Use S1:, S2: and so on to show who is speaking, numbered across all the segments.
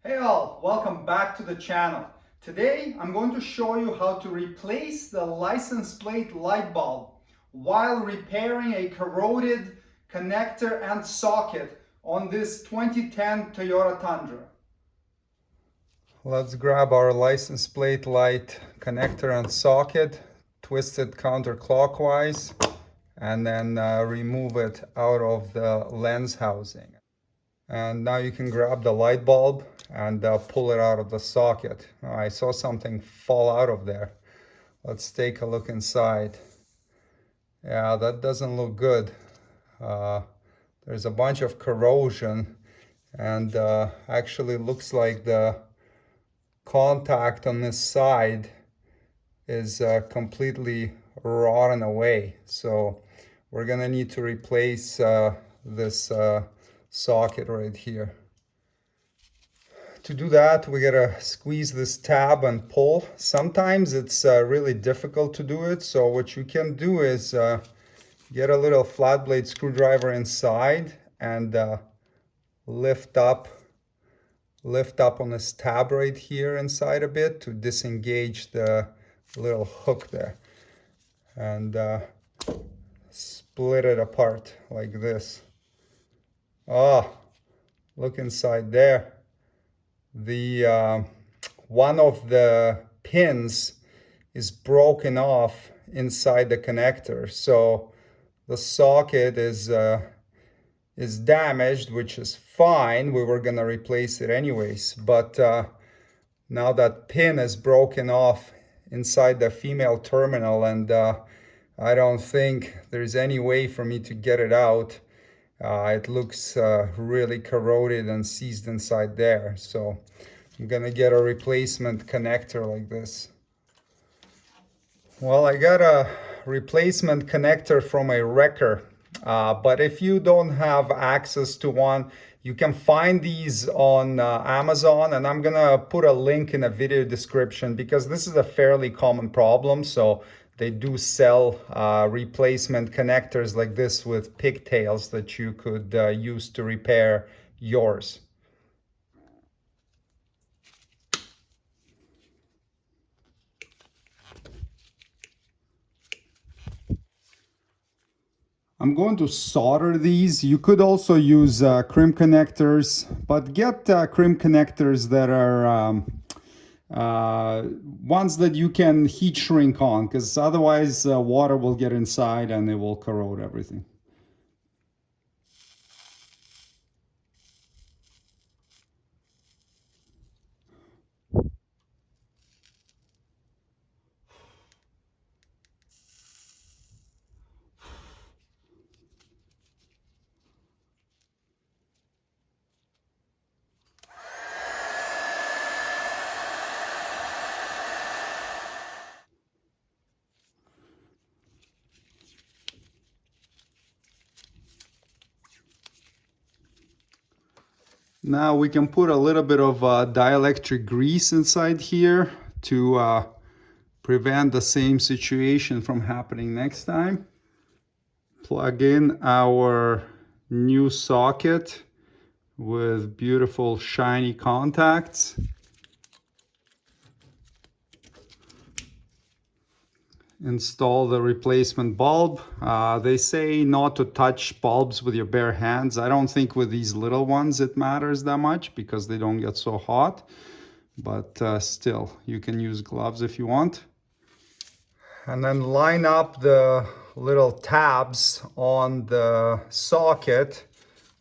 S1: Hey all, welcome back to the channel. Today I'm going to show you how to replace the license plate light bulb while repairing a corroded connector and socket on this 2010 Toyota Tundra. Let's grab our license plate light connector and socket, twist it counterclockwise, and then remove it out of the lens housing. And now you can grab the light bulb and pull it out of the socket. I saw something fall out of there. Let's take a look inside. Yeah, that doesn't look good. There's a bunch of corrosion, and actually looks like the contact on this side is completely rotten away. So we're gonna need to replace this socket right here. To do that, we gotta squeeze this tab and pull. Sometimes it's really difficult to do it, so what you can do is get a little flat blade screwdriver inside and lift up on this tab right here inside a bit to disengage the little hook there, and split it apart like this. Oh, look inside there. The one of the pins is broken off inside the connector, so the socket is damaged, which is fine. We were gonna replace it anyways, but now that pin is broken off inside the female terminal, and I don't think there's any way for me to get it out. It looks really corroded and seized inside there. So I'm gonna get a replacement connector like this. Well, I got a replacement connector from a wrecker, but if you don't have access to one, you can find these on Amazon, and I'm gonna put a link in a video description because this is a fairly common problem. So they do sell replacement connectors like this with pigtails that you could use to repair yours. I'm going to solder these. You could also use crimp connectors, but get crimp connectors that are ones that you can heat shrink on, because otherwise water will get inside and it will corrode everything. Now we can put a little bit of dielectric grease inside here to prevent the same situation from happening next time. Plug in our new socket with beautiful shiny contacts. Install the replacement bulb. They say not to touch bulbs with your bare hands. I don't think with these little ones it matters that much because they don't get so hot, but still, you can use gloves if you want. And then line up the little tabs on the socket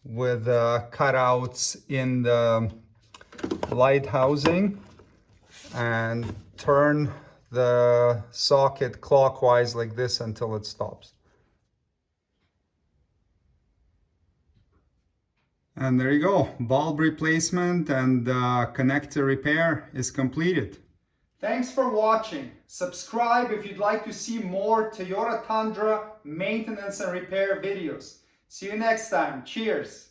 S1: with cutouts in the light housing, and turn the socket clockwise like this until it stops. And there you go. Bulb replacement and connector repair is completed. Thanks for watching. Subscribe if you'd like to see more Toyota Tundra maintenance and repair videos. See you next time. Cheers.